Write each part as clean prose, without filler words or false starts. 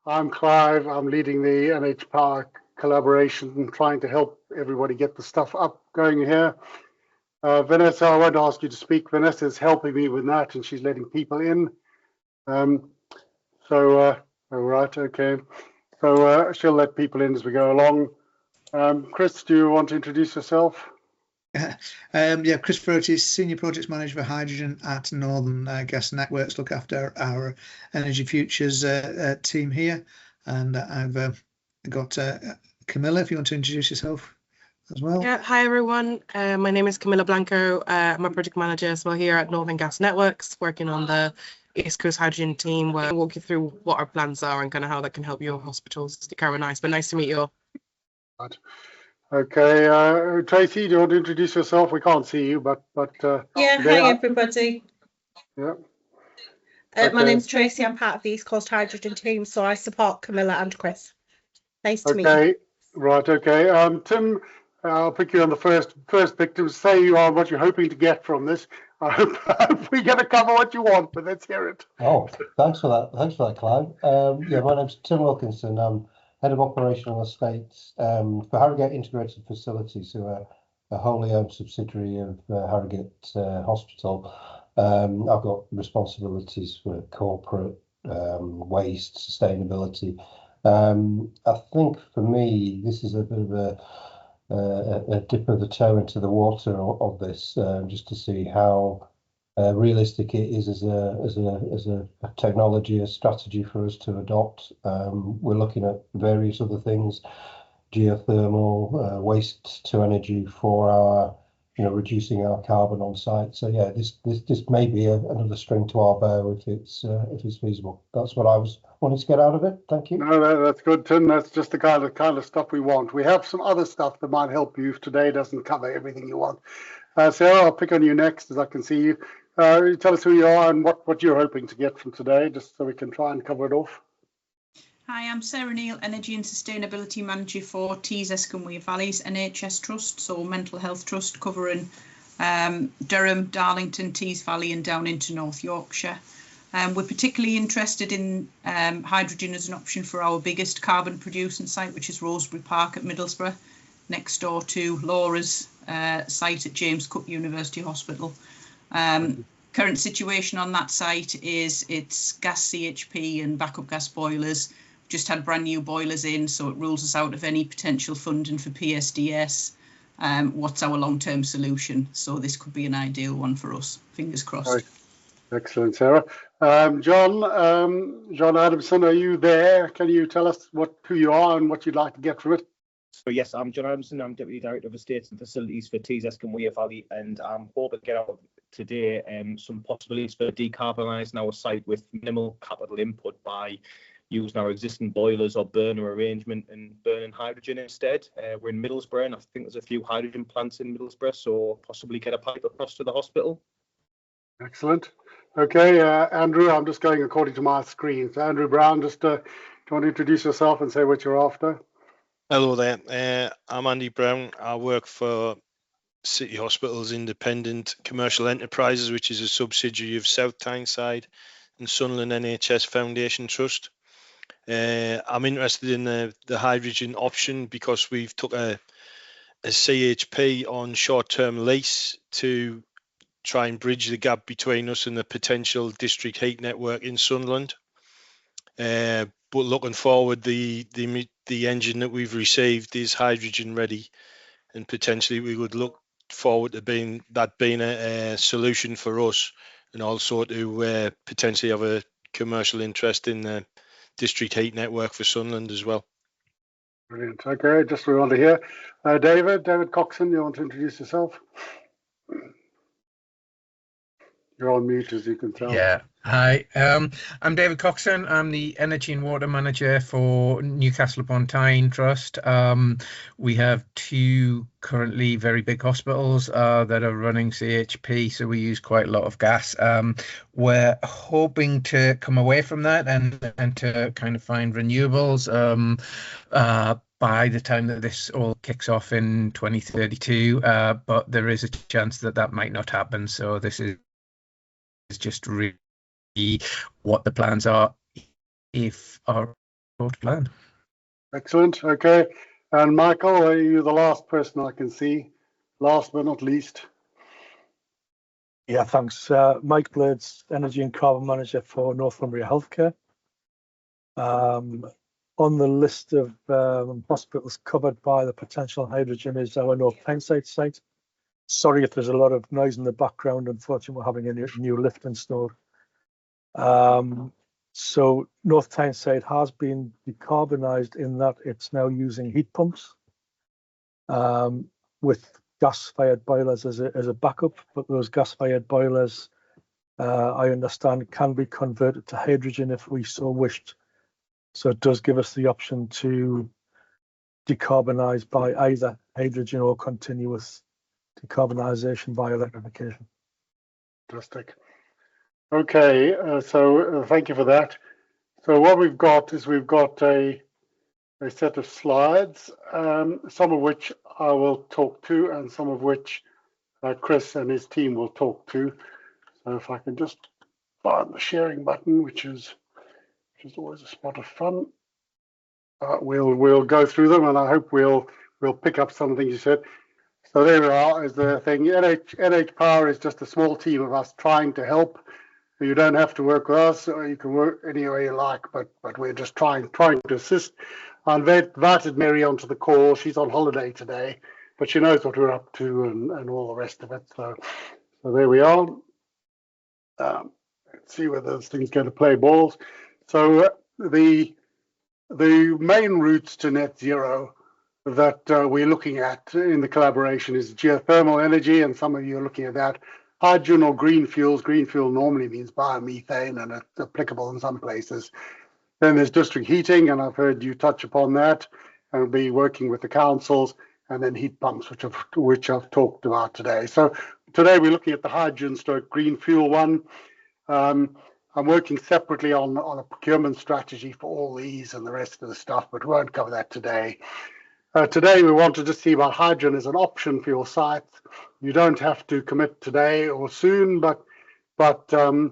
I'm Clive. I'm leading the NH Power collaboration and trying to help everybody get the stuff up going here. Vanessa, I won't ask you to speak. Vanessa is helping me with that, and she's letting people in. All right, okay. So she'll let people in as we go along. Chris, do you want to introduce yourself? Yeah, Chris Proteus, Senior Project Manager for Hydrogen at Northern Gas Networks, look after our Energy Futures team here. And I've got Camilla, if you want to introduce yourself as well. Yeah, hi everyone. My name is Camilla Blanco. I'm a project manager as well here at Northern Gas Networks, working on the East Coast Hydrogen team, where I'll walk you through what our plans are and kind of how that can help your hospitals decarbonise. But nice to meet you all. Right. Okay, Tracy, do you want to introduce yourself? We can't see you, but yeah, hi everybody. Yeah. My name's Tracy. I'm part of the East Coast Hydrogen team, so I support Camilla and Chris. Nice to meet you. Right. Okay. Tim, I'll pick you on the first victim. Say you are what you're hoping to get from this. I hope we're going to cover what you want, but let's hear it. Oh, thanks for that. Thanks for that, Clive. Yeah, my name's Tim Wilkinson. I'm Head of Operational Estates for Harrogate Integrated Facilities, who are a wholly owned subsidiary of Harrogate Hospital. I've got responsibilities for corporate waste, sustainability. I think for me, this is a bit of a dip of the toe into the water of this, just to see how realistic it is as a technology, a strategy for us to adopt. We're looking at various other things, geothermal, waste to energy for our, reducing our carbon on site. So yeah, this may be another string to our bow if it's feasible. That's what I was wanting to get out of it. Thank you. No, that's good, Tim. That's just the kind of stuff we want. We have some other stuff that might help you if today doesn't cover everything you want. Sarah, I'll pick on you next, as I can see you. Tell us who you are and what you're hoping to get from today, just so we can try and cover it off. Hi, I'm Sarah Neal, Energy and Sustainability Manager for Tees, Escombe Wear Valleys NHS Trust, so mental health trust covering Durham, Darlington, Tees Valley and down into North Yorkshire. We're particularly interested in hydrogen as an option for our biggest carbon producing site, which is Rosebery Park at Middlesbrough, next door to Laura's site at James Cook University Hospital. Current situation on that site is it's gas CHP and backup gas boilers. Just had brand new boilers in, so it rules us out of any potential funding for PSD. What's our long-term solution? So this could be an ideal one for us. Fingers crossed. Right. Excellent, Sarah. John Adamson, are you there? Can you tell us who you are and what you'd like to get from it? So yes, I'm John Adamson. I'm Deputy Director of Estates and Facilities for Tees, Escombe Wear Valley, and I'm hoping to get out today some possibilities for decarbonising our site with minimal capital input by using our existing boilers or burner arrangement and burning hydrogen instead. We're in Middlesbrough, and I think there's a few hydrogen plants in Middlesbrough, so possibly get a pipe across to the hospital. Excellent. Okay, Andrew, I'm just going according to my screen. So Andrew Brown, just do you want to introduce yourself and say what you're after? Hello there, I'm Andy Brown. I work for City Hospitals Independent Commercial Enterprises, which is a subsidiary of South Tyneside and Sunderland NHS Foundation Trust. I'm interested in the hydrogen option because we've took a CHP on short-term lease to try and bridge the gap between us and the potential district heat network in Sunderland. But looking forward, the engine that we've received is hydrogen ready, and potentially we would look forward to being a solution for us, and also to potentially have a commercial interest in the district heat network for Sunderland as well. Brilliant. Okay, just we want to hear David Coxon. You want to introduce yourself? You're on mute, as you can tell. Yeah. Hi, I'm David Coxon. I'm the Energy and Water Manager for Newcastle upon Tyne Trust. We have two currently very big hospitals that are running CHP, so we use quite a lot of gas. We're hoping to come away from that and to kind of find renewables by the time that this all kicks off in 2032, but there is a chance that might not happen. So this is just really what the plans are if our plan. Excellent. Okay. And Michael, are you the last person I can see? Last but not least. Yeah, thanks. Mike Blades, Energy and Carbon Manager for Northumbria Healthcare. On the list of hospitals covered by the potential hydrogen is our North Tyneside site. Sorry if there's a lot of noise in the background. Unfortunately, we're having a new lift installed. So North Tyneside has been decarbonised in that it's now using heat pumps with gas-fired boilers as a backup, but those gas-fired boilers, I understand, can be converted to hydrogen if we so wished. So it does give us the option to decarbonise by either hydrogen or continuous decarbonisation by electrification. Fantastic. Okay, so thank you for that. So what we've got is we've got a set of slides, some of which I will talk to and some of which Chris and his team will talk to. So if I can just find the sharing button, which is always a spot of fun. We'll go through them, and I hope we'll pick up some of the things you said. So there we are, is the thing. NH Power is just a small team of us trying to help. You don't have to work with us, or you can work any way you like, but we're just trying to assist. I invited Mary onto the call. She's on holiday today, but she knows what we're up to and all the rest of it. So there we are. Let's see whether this thing's going to play balls. So the main routes to net zero that we're looking at in the collaboration is geothermal energy, and some of you are looking at that. Hydrogen or green fuels. Green fuel normally means biomethane, and it's applicable in some places. Then there's district heating, and I've heard you touch upon that, and we'll be working with the councils, and then heat pumps, which I've talked about today. So today we're looking at the hydrogen stroke green fuel one. I'm working separately on a procurement strategy for all these and the rest of the stuff, but we won't cover that today. Today we wanted to see about hydrogen as an option for your sites. You don't have to commit today or soon, but the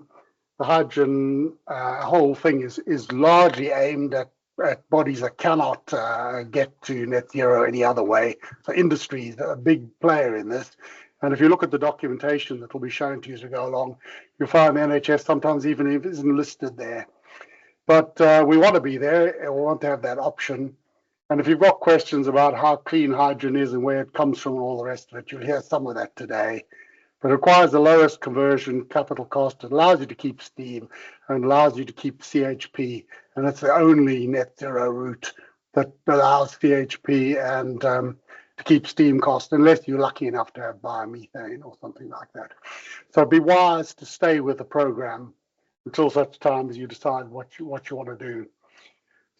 hydrogen whole thing is largely aimed at bodies that cannot get to net zero any other way. So industry is a big player in this. And if you look at the documentation that will be shown to you as we go along, you'll find the NHS sometimes even if it isn't listed there. But we want to be there, and we want to have that option. And if you've got questions about how clean hydrogen is and where it comes from and all the rest of it, you'll hear some of that today. But it requires the lowest conversion capital cost. It allows you to keep steam and allows you to keep CHP. And it's the only net zero route that allows CHP and to keep steam cost, unless you're lucky enough to have biomethane or something like that. So be wise to stay with the program until such time as you decide what you want to do.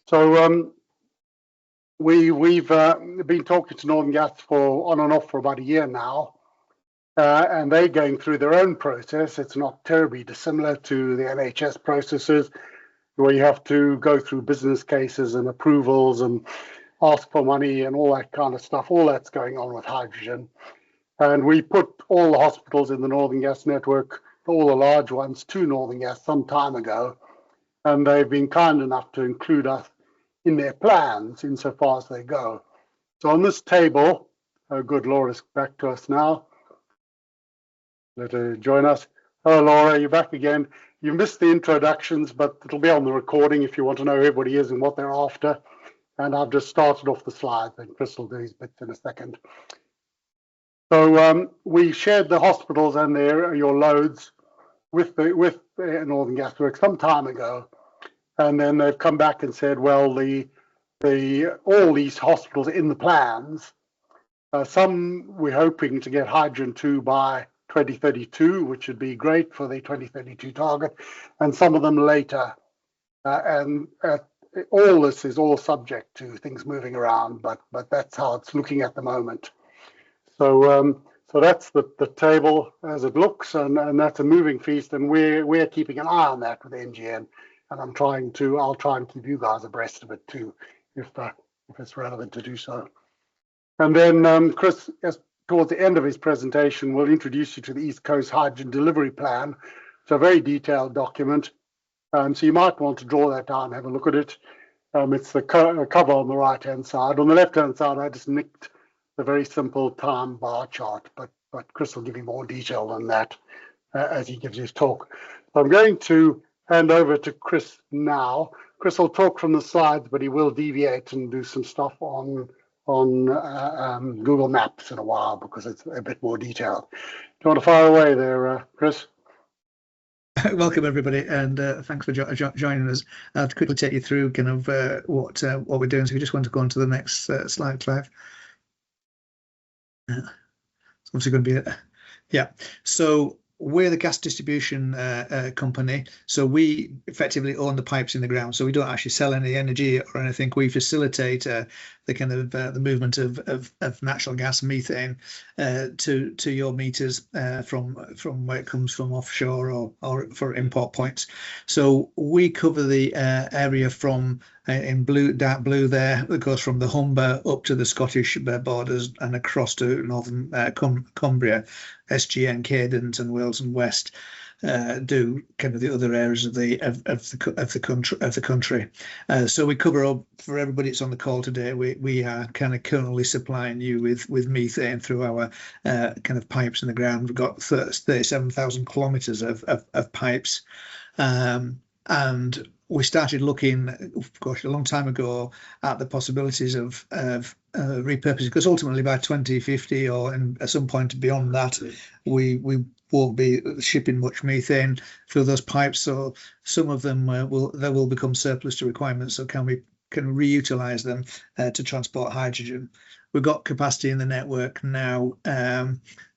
So we've been talking to Northern Gas for on and off for about a year now, and they're going through their own process. It's not terribly dissimilar to the NHS processes, where you have to go through business cases and approvals and ask for money and all that kind of stuff. All that's going on with hydrogen. And we put all the hospitals in the Northern Gas network, all the large ones, to Northern Gas some time ago. And they've been kind enough to include us in their plans insofar as they go. So on this table, oh good, Laura's back to us now. Let her join us. Oh, Laura, you're back again. You missed the introductions, but it'll be on the recording if you want to know who everybody is and what they're after. And I've just started off the slides, and Chris will do his bits in a second. So we shared the hospitals and your loads with Northern Gas Works some time ago, and then they've come back and said, well, all these hospitals in the plans, some we're hoping to get hydrogen to by 2032, which would be great for the 2032 target, and some of them later. All this is all subject to things moving around, but that's how it's looking at the moment. So that's the table as it looks, and that's a moving feast, and we're keeping an eye on that with NGN, and I'll try and keep you guys abreast of it too, if it's relevant to do so. And then Chris, towards the end of his presentation, will introduce you to the East Coast Hydrogen Delivery Plan. It's a very detailed document. So you might want to draw that down and have a look at it. It's the cover on the right-hand side. On the left-hand side, I just nicked the very simple time bar chart, but Chris will give you more detail than that as he gives his talk. So I'm going to hand over to Chris now. Chris will talk from the slides, but he will deviate and do some stuff on Google Maps in a while because it's a bit more detailed. Do you want to fire away there, Chris? Welcome everybody, and thanks for joining us. I'll quickly take you through kind of what we're doing. So we just want to go on to the next slide, Clive. It's obviously going to be yeah. So we're the gas distribution company, so we effectively own the pipes in the ground. So we don't actually sell any energy or anything. We facilitate the kind of the movement of natural gas, methane, to your meters from where it comes from offshore or for import points. So we cover the area from in blue, dark blue there, that goes from the Humber up to the Scottish borders and across to northern Cumbria, SGN, Cadent, and Wales and West. Do kind of the other areas of the country. So we cover up for everybody that's on the call today. We are kind of currently supplying you with methane through our kind of pipes in the ground. We've got 37,000 kilometres of pipes, and we started looking, of course, a long time ago at the possibilities of repurposing, because ultimately by 2050 or at some point beyond that, we won't be shipping much methane through those pipes. So some of them will become surplus to requirements. So can we reutilize them to transport hydrogen? We've got capacity in the network now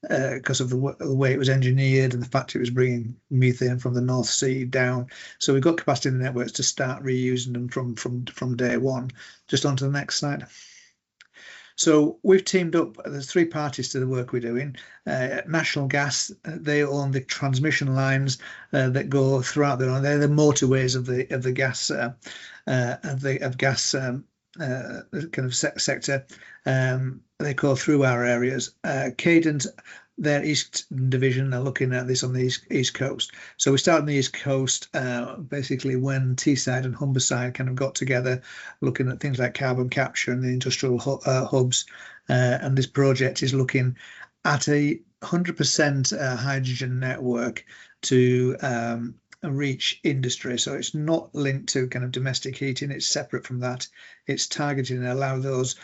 because of the way it was engineered and the fact it was bringing methane from the North Sea down. So we've got capacity in the networks to start reusing them from day one. Just on to the next slide. So we've teamed up. There's three parties to the work we're doing. National Gas, they own the transmission lines that go throughout the. They're the motorways of the gas kind of sector. They go through our areas. Cadent, their East Division, are looking at this on the East Coast. So we start on the East Coast, basically when Teesside and Humberside kind of got together, looking at things like carbon capture and the industrial hubs. And this project is looking at a 100% hydrogen network to reach industry. So it's not linked to kind of domestic heating. It's separate from that. It's targeting and allow those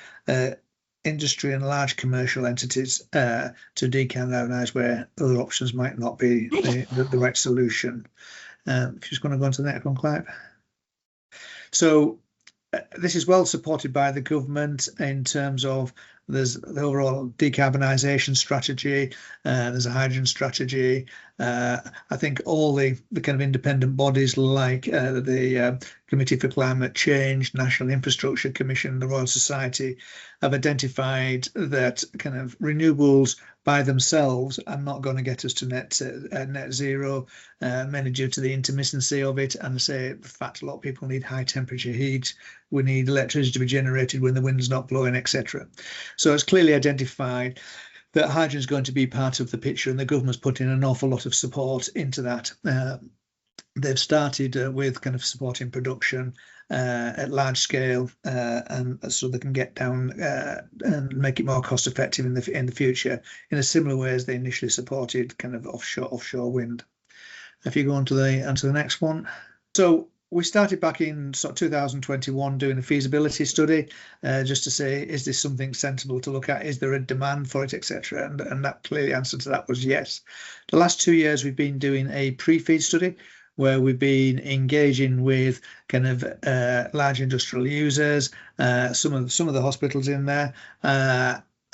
industry and large commercial entities to decarbonise where other options might not be the right solution. If you're just going to go on to the next one, Clive. So this is well supported by the government in terms of there's the overall decarbonisation strategy, there's a hydrogen strategy. I think all the kind of independent bodies like the Committee for Climate Change, National Infrastructure Commission, the Royal Society have identified that kind of renewables by themselves are not going to get us to net zero, mainly due to the intermittency of it, and say the fact a lot of people need high temperature heat. We need electricity to be generated when the wind's not blowing, etc. So it's clearly identified that hydrogen is going to be part of the picture, and the government's putting an awful lot of support into that. They've started with kind of supporting production at large scale, and so they can get down and make it more cost effective in the future, in a similar way as they initially supported kind of offshore wind. If you go on to the next one. So we started back in sort of 2021 doing a feasibility study, just to say, is this something sensible to look at? Is there a demand for it, etc.? And that clearly answer to that was yes. The last 2 years we've been doing a pre-feed study where we've been engaging with kind of large industrial users, some of the hospitals in there,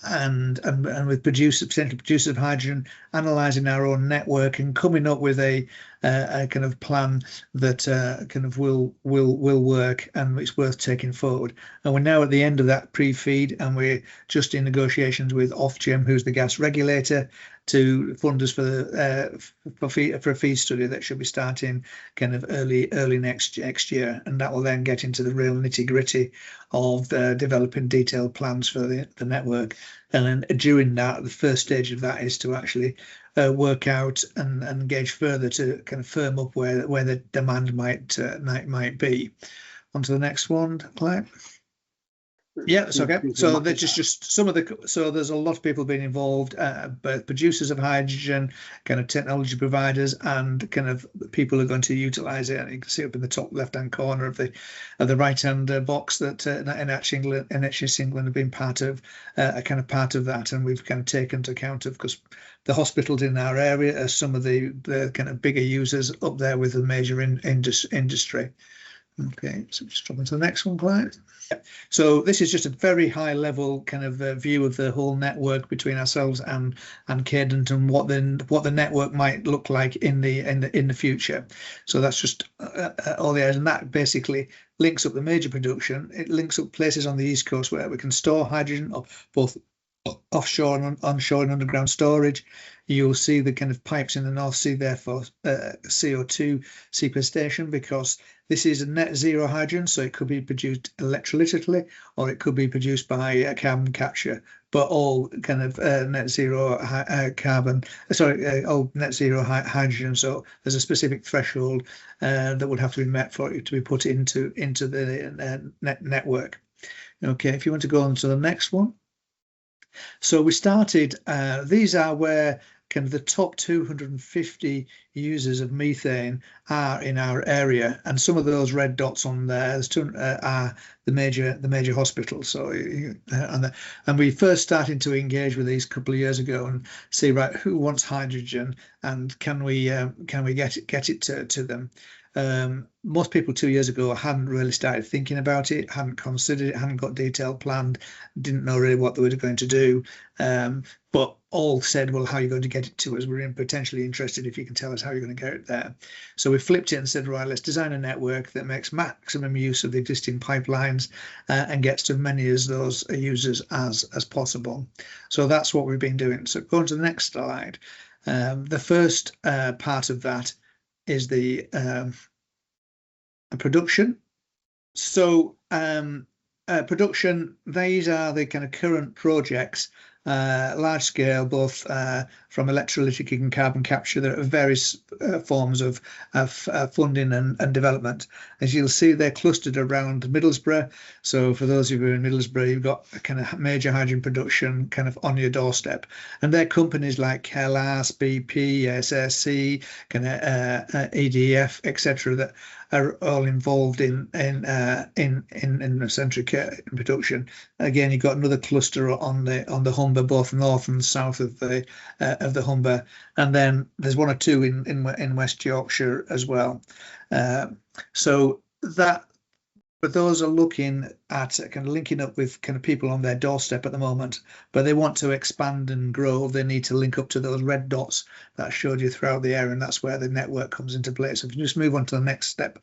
and with potential producers of hydrogen, analysing our own network and coming up with a kind of plan that kind of will work and it's worth taking forward. And we're now at the end of that pre-feed, and we're just in negotiations with Ofgem, who's the gas regulator, to fund us for a feed study that should be starting kind of early next year, and that will then get into the real nitty-gritty of developing detailed plans for the network. And then during that, the first stage of that is to actually work out and engage further to kind of firm up where the demand might be. onto the next one, Claire. Yeah, that's okay. So they're just some of the, so there's a lot of people being involved, both producers of hydrogen, kind of technology providers, and kind of people who are going to utilize it. And you can see up in the top left-hand corner of the right-hand box that NHS England have been part of, a kind of part of that, and we've kind of taken into account of, because the hospitals in our area are some of the kind of bigger users up there with the major industry. Okay, so just drop into the next one, Clyde. Yeah. So this is just a very high level kind of view of the whole network between ourselves and Cadent, and what the network might look like in the future. So that's just all the areas, and that basically links up the major production. It links up places on the East Coast where we can store hydrogen, both offshore and onshore and underground storage. You'll see the kind of pipes in the North Sea there for CO2 sequestration, because this is a net zero hydrogen, so it could be produced electrolytically or it could be produced by carbon capture, but all kind of net zero all net zero hydrogen. So there's a specific threshold that would have to be met for it to be put into the network. Okay, if you want to go on to the next one. So we started, these are where kind of the top 250 users of methane are in our area, and some of those red dots on there are the major hospitals. So and we first started to engage with these a couple of years ago and see, right, who wants hydrogen, and can we get it to them. Most people 2 years ago hadn't really started thinking about it, hadn't considered it, hadn't got detailed planned, didn't know really what they were going to do, but all said, well, how are you going to get it to us? We're potentially interested if you can tell us how you're going to get it there. So we flipped it and said, right, let's design a network that makes maximum use of the existing pipelines and gets to many of those users as possible. So that's what we've been doing. So going to the next slide. The first part of that is the production. So production, these are the kind of current projects, large scale, both from electrolytic and carbon capture. There are various forms of funding and development. As you'll see, they're clustered around Middlesbrough. So for those of you in Middlesbrough, you've got a kind of major hydrogen production kind of on your doorstep. And they're companies like KLAS, BP, SSC, kind of EDF, etc., that are all involved in centric production. Again, you've got another cluster on the Humber, both north and south of the Humber, and then there's one or two in West Yorkshire as well. So that, but those are looking at kind of linking up with kind of people on their doorstep at the moment, but they want to expand and grow. They need to link up to those red dots that I showed you throughout the area, and that's where the network comes into play. So if you just move on to the next step.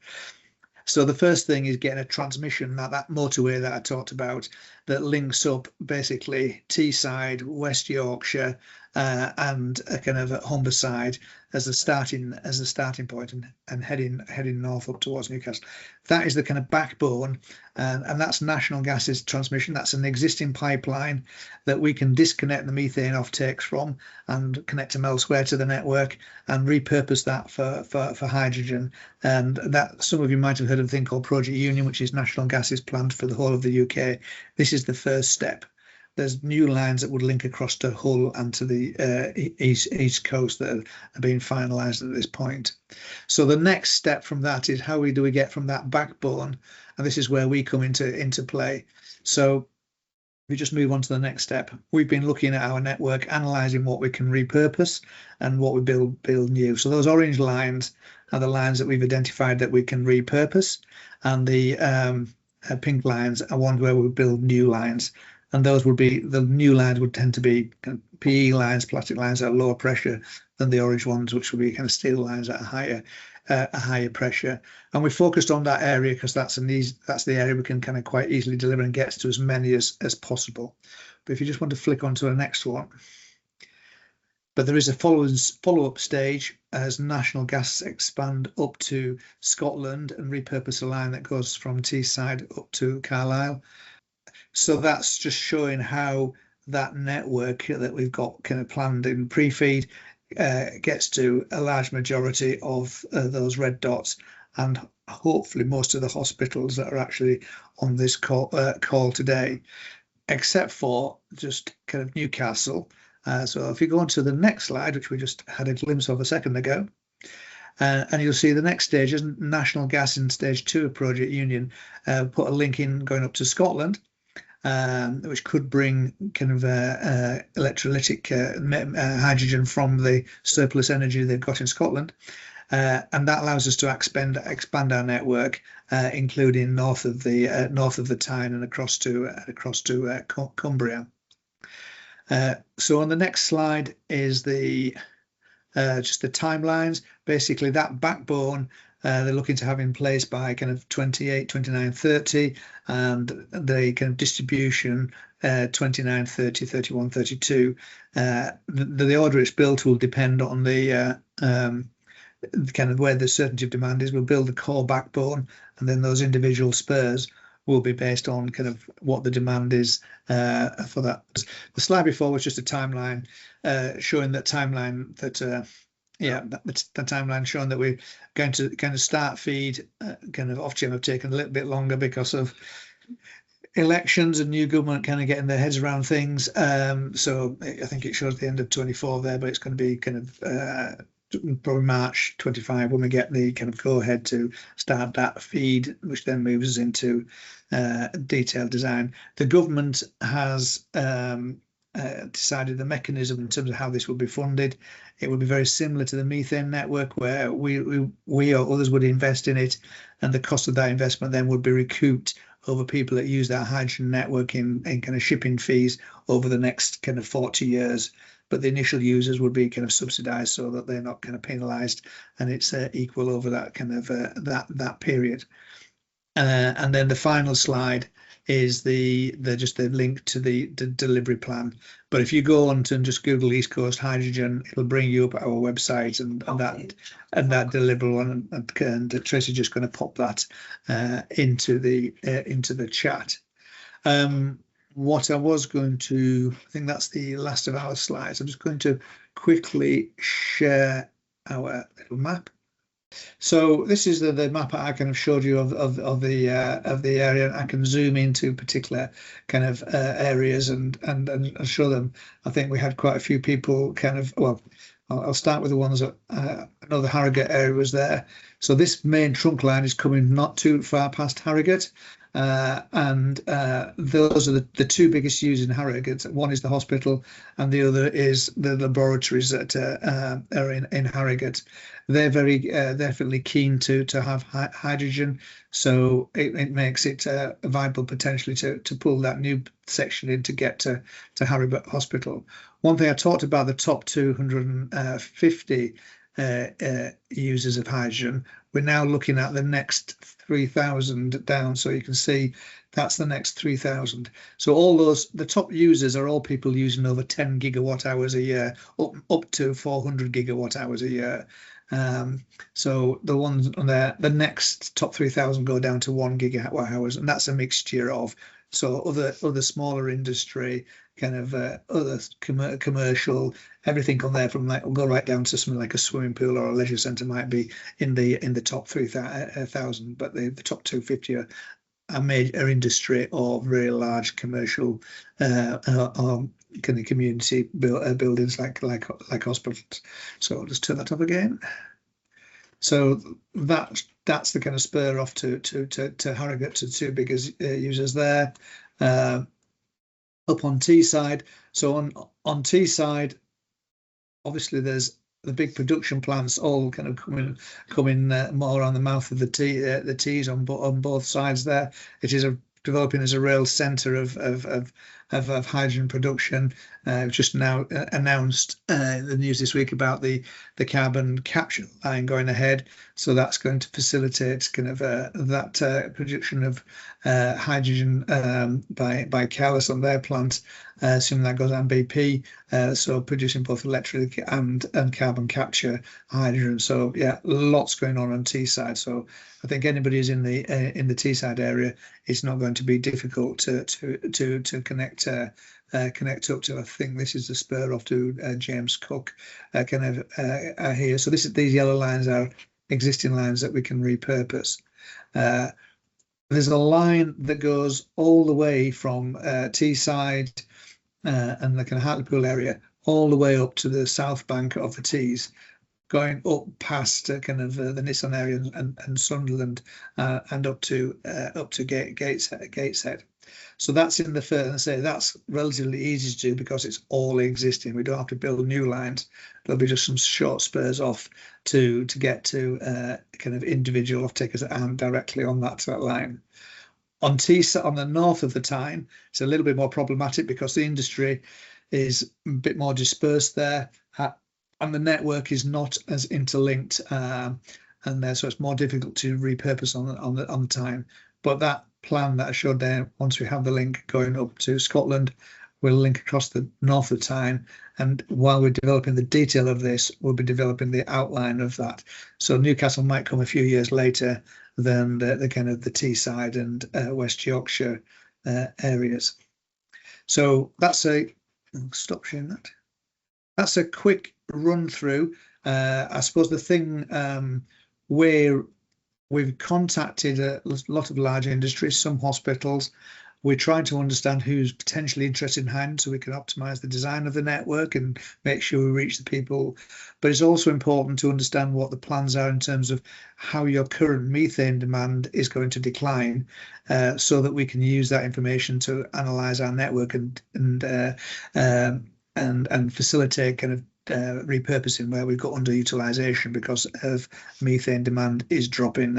So the first thing is getting a transmission, that motorway that I talked about, that links up basically Teesside, West Yorkshire, and a kind of Humberside as the starting point, and heading north up towards Newcastle. That is the kind of backbone, and that's National Gas's transmission. That's an existing pipeline that we can disconnect the methane offtakes from and connect them elsewhere to the network and repurpose that for hydrogen. And that, some of you might have heard of a thing called Project Union, which is National Gas's plan for the whole of the UK. This is the first step. There's new lines that would link across to Hull and to the east coast that are being finalised at this point. So the next step from that is how do we get from that backbone, and this is where we come into play. So if we just move on to the next step, we've been looking at our network, analysing what we can repurpose and what we build new. So those orange lines are the lines that we've identified that we can repurpose, and the pink lines are ones where we build new lines. And those would be, the new lines would tend to be kind of PE lines, plastic lines at lower pressure than the orange ones, which would be kind of steel lines at a higher pressure. And we focused on that area because that's the area we can kind of quite easily deliver and get to as many as possible. But if you just want to flick on to the next one. But there is a follow-up stage as National Gas expand up to Scotland and repurpose a line that goes from Teesside up to Carlisle. So that's just showing how that network that we've got kind of planned in pre-feed gets to a large majority of those red dots and hopefully most of the hospitals that are actually on this call today, except for just kind of Newcastle. So if you go on to the next slide, which we just had a glimpse of a second ago, and you'll see the next stage is National Gas in Stage 2 of Project Union. Put a link in going up to Scotland, which could bring kind of electrolytic hydrogen from the surplus energy they've got in Scotland. And that allows us to expand our network, including north of the Tyne and across to Cumbria. So on the next slide is the just the timelines. Basically, that backbone they're looking to have in place by kind of 28, 29, 30, and the kind of distribution 29, 30, 31, 32. The order it's built will depend on the kind of where the certainty of demand is. We'll build the core backbone, and then those individual spurs will be based on kind of what the demand is for that. The slide before was just a timeline showing that timeline that the timeline showing that we're going to kind of start feed kind of Ofgem have taken a little bit longer because of elections and new government kind of getting their heads around things. So I think it shows the end of 24 there, but it's going to be kind of probably March 25 when we get the kind of go ahead to start that feed, which then moves us into detailed design. The government has decided the mechanism in terms of how this will be funded. It will be very similar to the methane network, where we or others would invest in it, and the cost of that investment then would be recouped over people that use that hydrogen network in kind of shipping fees over the next kind of 40 years. But the initial users would be kind of subsidised so that they're not kind of penalised, and it's equal over that kind of that period. And then the final slide is just the link to the delivery plan. But if you go on to just Google East Coast Hydrogen, it'll bring you up our website and that deliverable one, and Tracy's just going to pop that into the chat. What I was going to, I think that's the last of our slides. I'm just going to quickly share our little map. So this is the map I kind of showed you of the area. I can zoom into particular kind of areas and show them. I think we had quite a few people kind of, well, I'll start with the ones that I know the Harrogate area was there. So this main trunk line is coming not too far past Harrogate. And those are the two biggest users in Harrogate. One is the hospital, and the other is the laboratories that are in Harrogate. They're very definitely keen to have hydrogen, so it makes it viable potentially to pull that new section in to get to Harrogate Hospital. One thing I talked about, the top 250 users of hydrogen. We're now looking at the next 3,000 down, so you can see that's the next 3,000. So all those, the top users are all people using over 10 gigawatt hours a year, up to 400 gigawatt hours a year. So the ones on there, the next top 3,000 go down to 1 gigawatt hours, and that's a mixture of other smaller industry, kind of other commercial, everything on there from like, we'll go right down to something like a swimming pool or a leisure centre might be in the top 3,000, but the top 250 are major industry or very large commercial or kind of community buildings like hospitals. So I'll just turn that up again. So that's the kind of spur off to Harrogate, to two biggest users there. Up on Teesside, so on Teesside, obviously there's the big production plants all kind of coming more on the mouth of the Tees on both sides there. It is developing as a real centre of hydrogen production. Just now announced the news this week about the carbon capture line going ahead, so that's going to facilitate kind of that production of hydrogen by Calais on their plant, assuming that goes on BP, so producing both electric and carbon capture hydrogen. So yeah, lots going on Teesside. So I think anybody who's in the Teesside area, it's not going to be difficult to connect up to. I think this is the spur off to James Cook kind of here. So these yellow lines are existing lines that we can repurpose. There's a line that goes all the way from Teesside and the kind of Hartlepool area all the way up to the south bank of the Tees, going up past kind of the Nissan area and Sunderland and up to Gateshead. So that's in the first, and I say that's relatively easy to do because it's all existing. We don't have to build new lines. There'll be just some short spurs off to get to kind of individual off-takers that aren't directly on that line. On Teesside, on the north of the Tyne, it's a little bit more problematic because the industry is a bit more dispersed there, and the network is not as interlinked, and there, so it's more difficult to repurpose on the Tyne. But that plan that I showed there, once we have the link going up to Scotland, we'll link across the north of the Tyne, and while we're developing the detail of this, we'll be developing the outline of that. So Newcastle might come a few years later than the kind of the Teesside and West Yorkshire areas. So that's I'll stop sharing that. That's a quick run through. I suppose the thing where we've contacted a lot of large industries, some hospitals. We're trying to understand who's potentially interested in hydrogen so we can optimize the design of the network and make sure we reach the people. But it's also important to understand what the plans are in terms of how your current methane demand is going to decline, so that we can use that information to analyze our network and facilitate kind of repurposing where we've got underutilization because of methane demand is dropping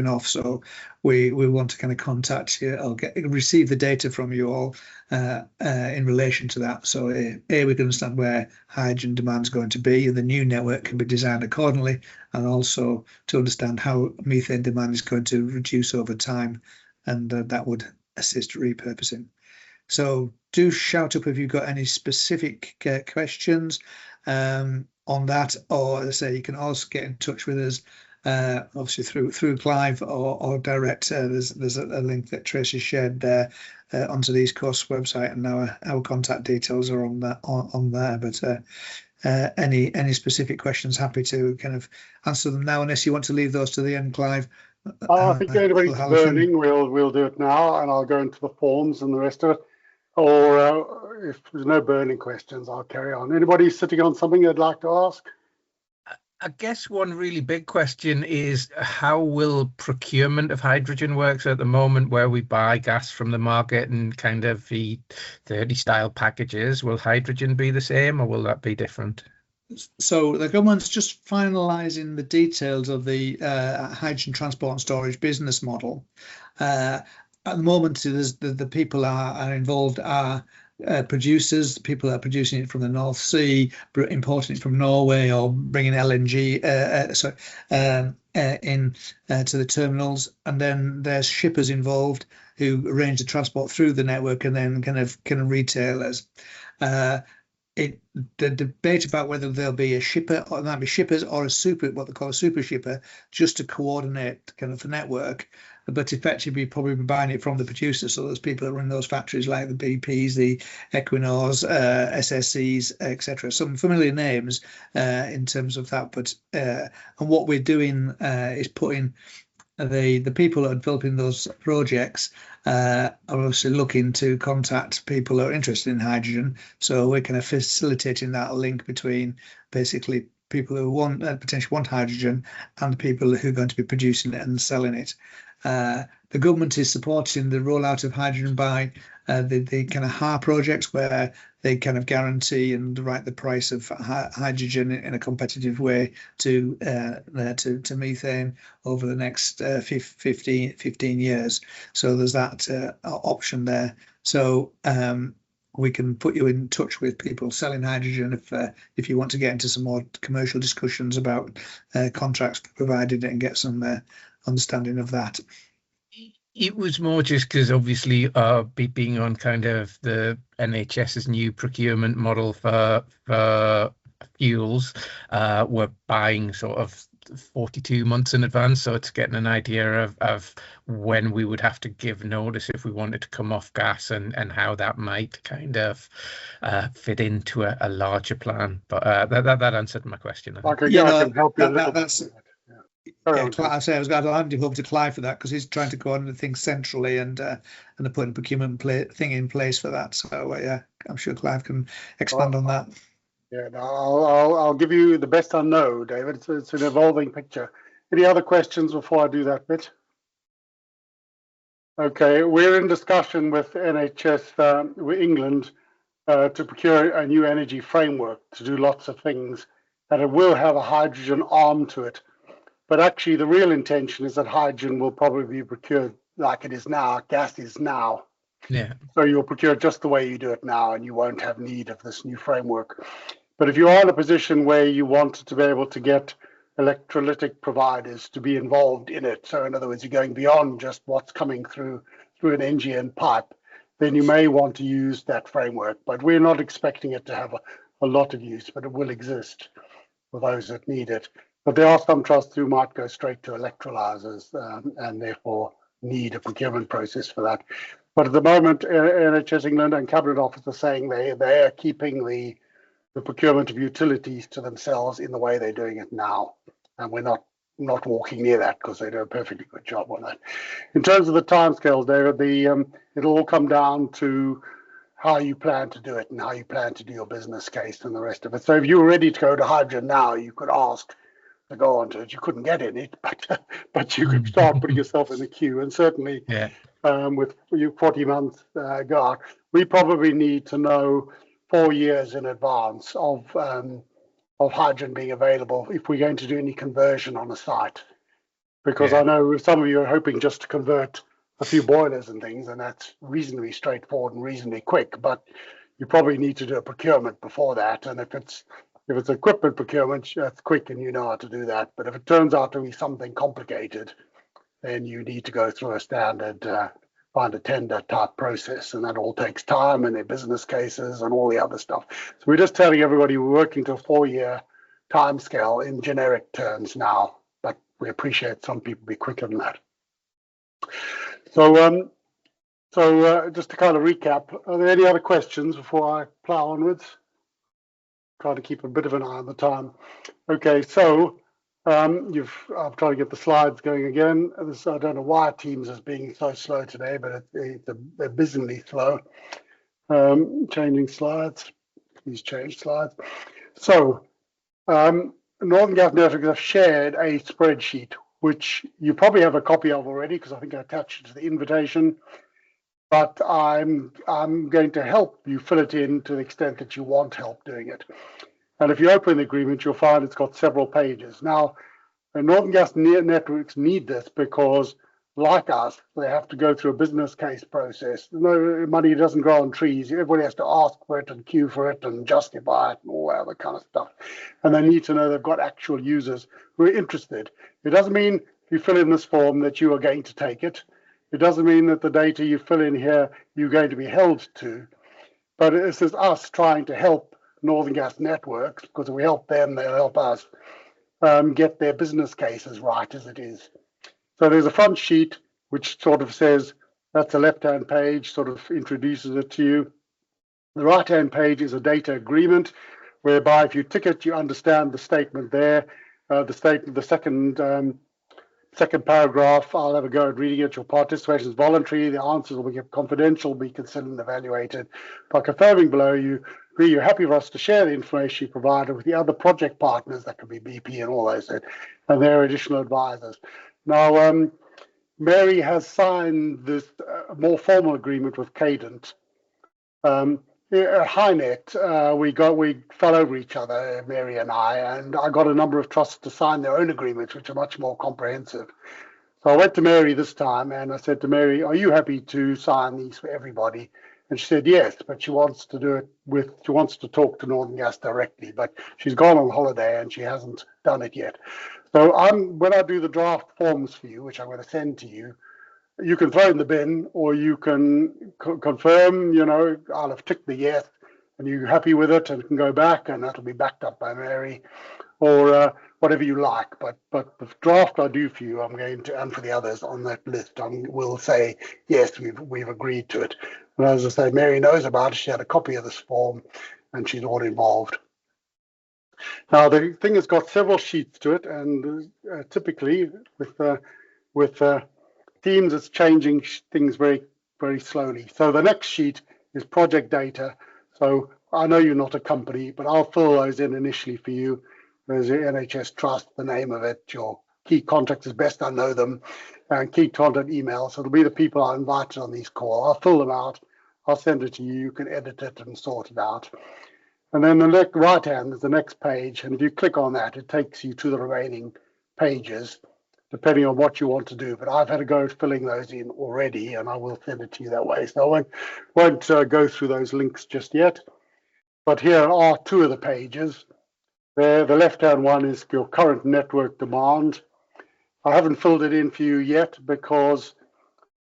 off. So we want to kind of contact you or receive the data from you all in relation to that. So we can understand where hydrogen demand is going to be, and the new network can be designed accordingly, and also to understand how methane demand is going to reduce over time, and that would assist repurposing. So do shout up if you've got any specific questions on that, or as I say, you can also get in touch with us obviously through Clive or direct. There's a link that Tracy shared there onto the East Coast website, and our contact details are on there. But any specific questions, happy to kind of answer them now, unless you want to leave those to the end, Clive. I think anybody's burning, we'll do it now, and I'll go into the forms and the rest of it. Or if there's no burning questions, I'll carry on. Anybody sitting on something they'd like to ask? I guess one really big question is how will procurement of hydrogen works at the moment, where we buy gas from the market and kind of the 30 style packages? Will hydrogen be the same, or will that be different? So the government's just finalising the details of the hydrogen transport and storage business model. At the moment, the people are involved are producers, people that are producing it from the North Sea, importing it from Norway, or bringing LNG in to the terminals, and then there's shippers involved who arrange the transport through the network, and then kind of retailers. The debate about whether there'll be a shipper, or there might be shippers, or what they call a super shipper, just to coordinate kind of the network, but effectively probably buying it from the producer. So those people that run those factories, like the BPs, the Equinors, SSEs, etc. Some familiar names in terms of that. But and what we're doing is putting the people that are developing those projects are obviously looking to contact people who are interested in hydrogen. So we're kind of facilitating that link between basically people who potentially want hydrogen and the people who are going to be producing it and selling it. The government is supporting the rollout of hydrogen by the kind of HAR projects, where they kind of guarantee and write the price of hydrogen in a competitive way to methane over the next 15 years. So there's that option there. So we can put you in touch with people selling hydrogen if you want to get into some more commercial discussions about contracts provided and get some understanding of that. It was more just because obviously being on kind of the NHS's new procurement model for fuels, we're buying sort of 42 months in advance, so it's getting an idea of when we would have to give notice if we wanted to come off gas, and how that might kind of fit into a larger plan. But that answered my question. I can help you a little bit. Carry Yeah, on, Chris. I say I was going to hand you over to Clive for that because he's trying to go on the things centrally and they're putting procurement thing in place for that. So yeah, I'm sure Clive can expand on that. Yeah, no, I'll give you the best I know, David. It's an evolving picture. Any other questions before I do that bit? Okay, we're in discussion with NHS with England to procure a new energy framework to do lots of things, and it will have a hydrogen arm to it. But actually, the real intention is that hydrogen will probably be procured like it is now, gas is now. Yeah. So you'll procure just the way you do it now, and you won't have need of this new framework. But if you are in a position where you want to be able to get electrolytic providers to be involved in it, so in other words, you're going beyond just what's coming through an NGN pipe, then you may want to use that framework. But we're not expecting it to have a lot of use, but it will exist for those that need it. But there are some trusts who might go straight to electrolyzers and therefore need a procurement process for that. But at the moment, NHS England and Cabinet Office are saying they are keeping the procurement of utilities to themselves in the way they're doing it now. And we're not walking near that because they do a perfectly good job on that. In terms of the timescales, David, it'll all come down to how you plan to do it and how you plan to do your business case and the rest of it. So if you were ready to go to hydrogen now, you could ask to go on to it. You couldn't get in it, but you could start putting yourself in the queue. And certainly with you 40 months go out, we probably need to know 4 years in advance of hydrogen being available if we're going to do any conversion on a site. Because I know some of you are hoping just to convert a few boilers and things, and that's reasonably straightforward and reasonably quick, but you probably need to do a procurement before that. And if it's equipment procurement, that's quick and you know how to do that. But if it turns out to be something complicated, then you need to go through a standard find a tender type process, and that all takes time and their business cases and all the other stuff. So we're just telling everybody we're working to a 4-year timescale in generic terms now, but we appreciate some people be quicker than that. So just to kind of recap, are there any other questions before I plow onwards? Try to keep a bit of an eye on the time. Okay, so I'm trying to get the slides going again. I don't know why Teams is being so slow today, but it's abysmally slow. Changing slides. Please change slides. So Northern Gas Networks have shared a spreadsheet, which you probably have a copy of already because I think I attached it to the invitation. But I'm going to help you fill it in to the extent that you want help doing it. And if you open the agreement, you'll find it's got several pages. Now, Northern Gas Networks need this because, like us, they have to go through a business case process. No money doesn't grow on trees. Everybody has to ask for it and queue for it and justify it and all that other kind of stuff. And they need to know they've got actual users who are interested. It doesn't mean if you fill in this form that you are going to take it. It doesn't mean that the data you fill in here you're going to be held to. But this is us trying to help Northern Gas Networks, because if we help them, they'll help us get their business cases right as it is. So there's a front sheet which sort of says, that's the left-hand page, sort of introduces it to you. The right-hand page is a data agreement, whereby if you tick it, you understand the statement there. The second paragraph, I'll have a go at reading it. Your participation is voluntary. The answers will be kept confidential, be considered and evaluated. By confirming below, you agree you're happy for us to share the information you provided with the other project partners, that could be BP and all those, and their additional advisors. Now, Mary has signed this more formal agreement with Cadent. At HyNet, we fell over each other, Mary and I got a number of trusts to sign their own agreements, which are much more comprehensive. So I went to Mary this time and I said to Mary, are you happy to sign these for everybody? And she said yes, but she wants to talk to Northern Gas directly, but she's gone on holiday and she hasn't done it yet. So when I do the draft forms for you, which I'm going to send to you, you can throw in the bin, or you can confirm, I'll have ticked the yes, and you're happy with it, and can go back, and that'll be backed up by Mary, or whatever you like. But the draft I do for you, I'm going to, and for the others on that list, we'll say, yes, we've agreed to it. And as I say, Mary knows about it. She had a copy of this form, and she's all involved. Now the thing has got several sheets to it, and typically with Teams, it's changing things very, very slowly. So the next sheet is project data. So I know you're not a company, but I'll fill those in initially for you. There's your NHS Trust, the name of it, your key contacts as best I know them, and key contact emails. So it'll be the people I invited on these calls. I'll fill them out. I'll send it to you. You can edit it and sort it out. And then the right hand is the next page. And if you click on that, it takes you to the remaining pages, depending on what you want to do. But I've had to go filling those in already, and I will send it to you that way. So I won't go through those links just yet. But here are two of the pages. There, the left-hand one is your current network demand. I haven't filled it in for you yet because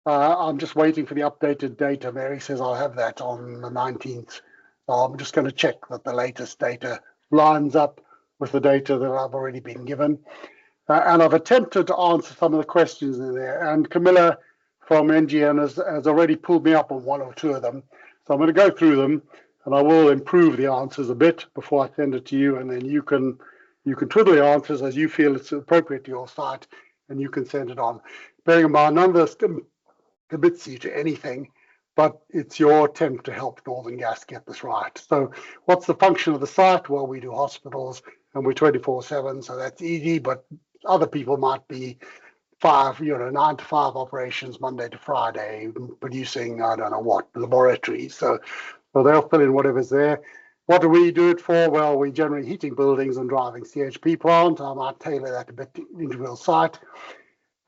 I'm just waiting for the updated data. Mary says I'll have that on the 19th. So I'm just going to check that the latest data lines up with the data that I've already been given. And I've attempted to answer some of the questions in there. And Camilla from NGN has already pulled me up on one or two of them. So I'm going to go through them, and I will improve the answers a bit before I send it to you. And then you can twiddle the answers as you feel it's appropriate to your site, and you can send it on. Bearing in mind, none of this commits you to anything, but it's your attempt to help Northern Gas get this right. So what's the function of the site? Well, we do hospitals, and we're 24/7, so that's easy, but other people might be 9 to 5 operations, Monday to Friday, producing, I don't know what, laboratories. So they'll fill in whatever's there. What do we do it for? Well, we're generally heating buildings and driving CHP plant. I might tailor that a bit to individual site.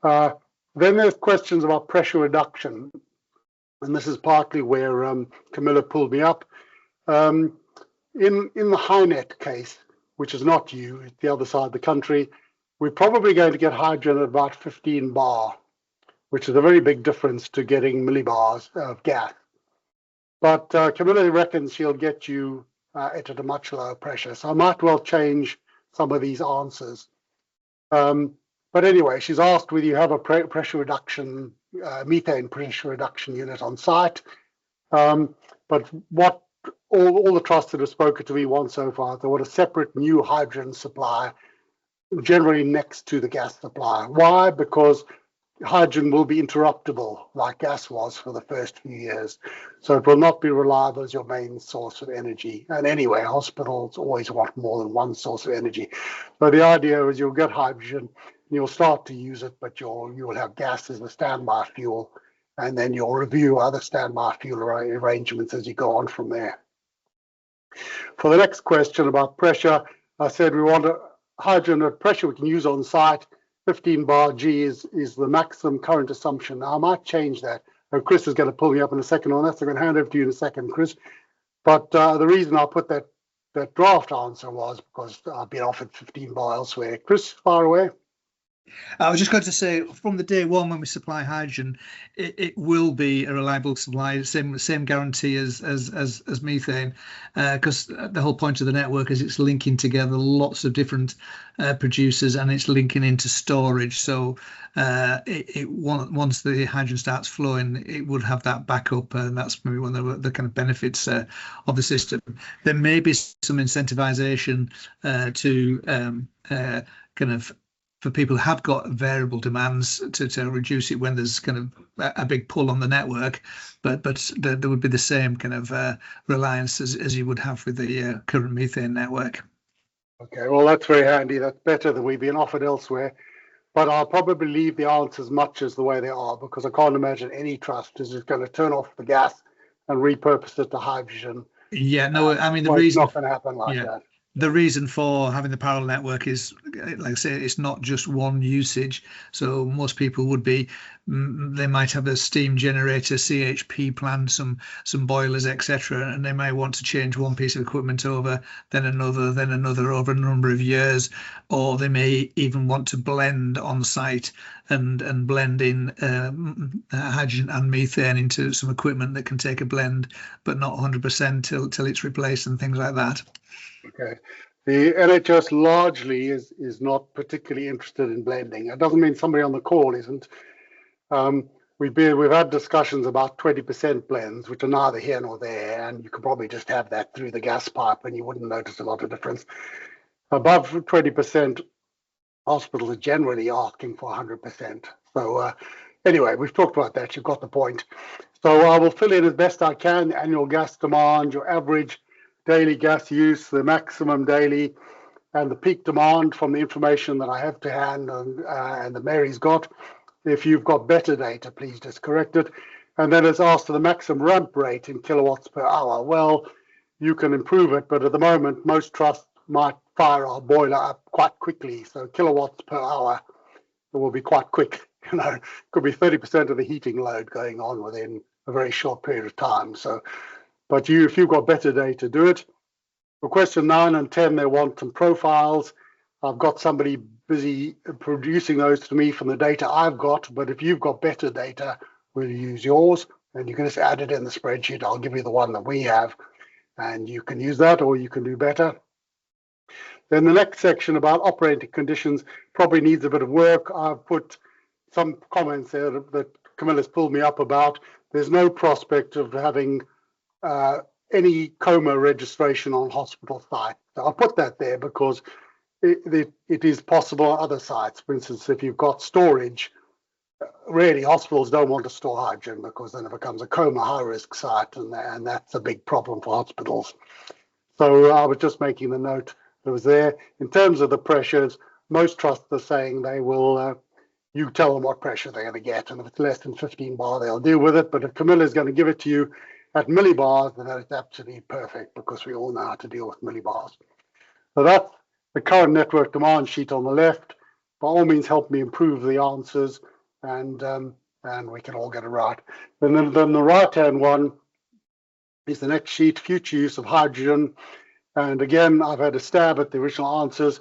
Then there's questions about pressure reduction. And this is partly where Camilla pulled me up. In the HyNet case, which is not you, it's the other side of the country, we're probably going to get hydrogen at about 15 bar, which is a very big difference to getting millibars of gas. But Camilla reckons she'll get you it at a much lower pressure. So I might well change some of these answers. But anyway, she's asked whether you have a pressure reduction, methane pressure reduction unit on site. But what all the trusts that have spoken to me want so far, they want a separate new hydrogen supply, generally next to the gas supply. Why? Because hydrogen will be interruptible like gas was for the first few years. So it will not be reliable as your main source of energy. And anyway, hospitals always want more than one source of energy. So the idea is you'll get hydrogen and you'll start to use it, but you will have gas as a standby fuel, and then you'll review other standby fuel arrangements as you go on from there. For the next question about pressure, I said we want a hydrogen at pressure we can use on site. 15 bar G is the maximum current assumption. Now, I might change that. Chris is going to pull me up in a second on that, so I'm going to hand over to you in a second, Chris. But the reason I put that draft answer was because I've been offered 15 bar elsewhere. Chris, far away. I was just going to say, from the day one when we supply hydrogen, it will be a reliable supply, same guarantee as methane, because the whole point of the network is it's linking together lots of different producers, and it's linking into storage. So once the hydrogen starts flowing, it would have that backup, and that's maybe one of the kind of benefits of the system. There may be some incentivization to kind of for people who have got variable demands to reduce it when there's kind of a big pull on the network, but there would be the same kind of reliance as you would have with the current methane network. Okay, well, that's very handy. That's better than we've been offered elsewhere. But I'll probably leave the answers much as the way they are, because I can't imagine any trust is just going to turn off the gas and repurpose it to hydrogen. Yeah, no, I mean, the reason it's not going to happen like that. The reason for having the parallel network is, like I say, it's not just one usage. So most people would be, they might have a steam generator, CHP plant, some boilers, etc., and they may want to change one piece of equipment over, then another over a number of years, or they may even want to blend on site and blend in hydrogen and methane into some equipment that can take a blend, but not 100% till it's replaced and things like that. Okay. The NHS largely is not particularly interested in blending. It doesn't mean somebody on the call isn't. We've had discussions about 20% blends, which are neither here nor there, and you could probably just have that through the gas pipe and you wouldn't notice a lot of difference. Above 20%, hospitals are generally asking for 100%. So anyway, we've talked about that. You've got the point. So I will fill in as best I can the annual gas demand, your average daily gas use, the maximum daily, and the peak demand from the information that I have to hand and that Mary's got. If you've got better data, please just correct it. And then it's asked for the maximum ramp rate in kilowatts per hour. Well, you can improve it, but at the moment, most trusts might fire our boiler up quite quickly. So kilowatts per hour, it will be quite quick. You know, could be 30% of the heating load going on within a very short period of time. So, but if you've got better data, do it. For question 9 and 10, they want some profiles. I've got somebody busy producing those to me from the data I've got, but if you've got better data, we'll use yours, and you can just add it in the spreadsheet. I'll give you the one that we have, and you can use that, or you can do better. Then the next section about operating conditions probably needs a bit of work. I've put some comments there that Camilla's pulled me up about. There's no prospect of having any coma registration on hospital sites. So I'll put that there because it is possible on other sites. For instance, if you've got storage, really hospitals don't want to store hydrogen because then it becomes a coma high-risk site, and that's a big problem for hospitals. So I was just making the note that was there. In terms of the pressures, most trusts are saying they will, you tell them what pressure they're going to get, and if it's less than 15 bar, they'll deal with it. But if Camilla is going to give it to you at millibars, then that's absolutely perfect because we all know how to deal with millibars. So that's the current network demand sheet on the left. By all means, help me improve the answers, and we can all get it right. And then the right-hand one is the next sheet, future use of hydrogen. And again, I've had a stab at the original answers.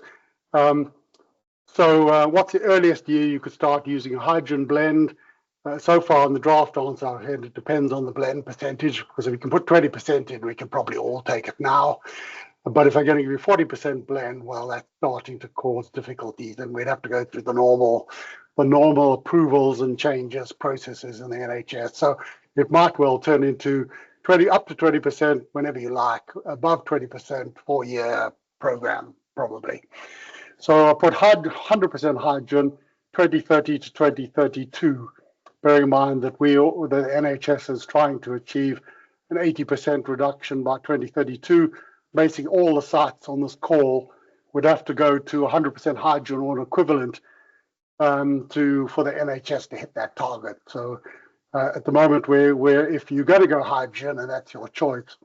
So what's the earliest year you could start using a hydrogen blend? So far in the draft answer I've had, it depends on the blend percentage, because if we can put 20% in, we can probably all take it now. But if I'm going to give you 40% blend, well, that's starting to cause difficulties, and we'd have to go through the normal approvals and changes processes in the NHS. So it might well turn into up to 20% whenever you like, above 20% 4-year program probably. So I'll put 100% hydrogen 2030 to 2032. Bearing in mind that the NHS is trying to achieve an 80% reduction by 2032. Basically, all the sites on this call would have to go to 100% hydrogen or an equivalent for the NHS to hit that target. So at the moment, where if you're going to go hydrogen and that's your choice,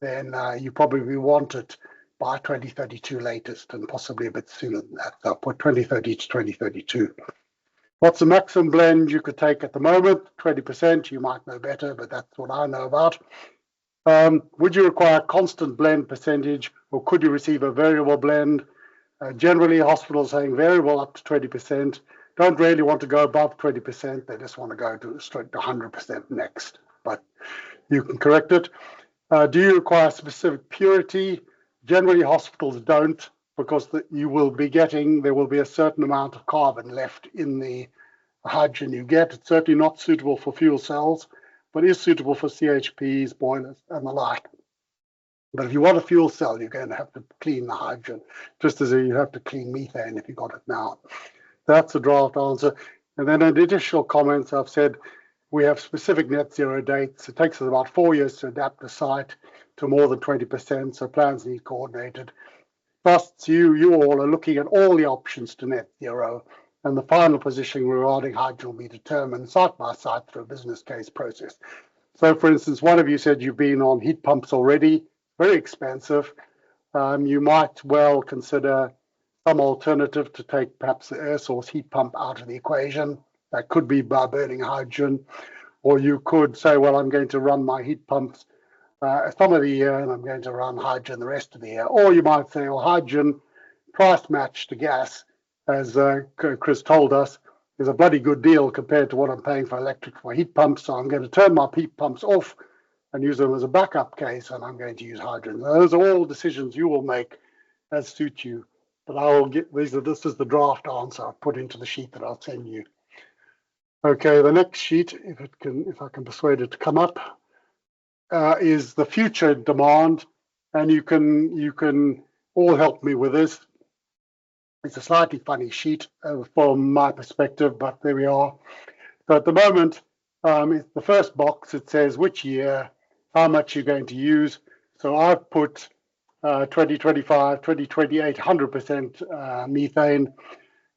then you probably want it by 2032 latest, and possibly a bit sooner than that. So I'll put 2030 to 2032. What's the maximum blend you could take at the moment? 20%, you might know better, but that's what I know about. Would you require a constant blend percentage, or could you receive a variable blend? Generally, hospitals saying variable up to 20%. Don't really want to go above 20%. They just want to go straight to 100% next, but you can correct it. Do you require specific purity? Generally, hospitals don't, because there will be a certain amount of carbon left in the hydrogen you get. It's certainly not suitable for fuel cells, but is suitable for CHPs, boilers, and the like. But if you want a fuel cell, you're going to have to clean the hydrogen, just as you have to clean methane if you got it now. That's the draft answer. And then in additional comments, I've said we have specific net zero dates. It takes us about 4 years to adapt the site to more than 20%, so plans need coordinated. Thus, you all are looking at all the options to net zero, and the final position regarding hydrogen will be determined site by site through a business case process. So, for instance, one of you said you've been on heat pumps already, very expensive. You might well consider some alternative to take perhaps the air source heat pump out of the equation. That could be by burning hydrogen, or you could say, well, I'm going to run my heat pumps some of the year and I'm going to run hydrogen the rest of the year. Or you might say, well, hydrogen price match to gas, as Chris told us, is a bloody good deal compared to what I'm paying for electric for heat pumps. So I'm going to turn my heat pumps off and use them as a backup case, and I'm going to use hydrogen. Those are all decisions you will make as suit you. But I will get this is the draft answer I've put into the sheet that I'll send you. Okay, the next sheet, if I can persuade it to come up, is the future demand, and you can all help me with this. It's a slightly funny sheet from my perspective, but there we are. So at the moment, it's the first box. It says which year, how much you're going to use. So I've put 2025, 2028, 100% methane.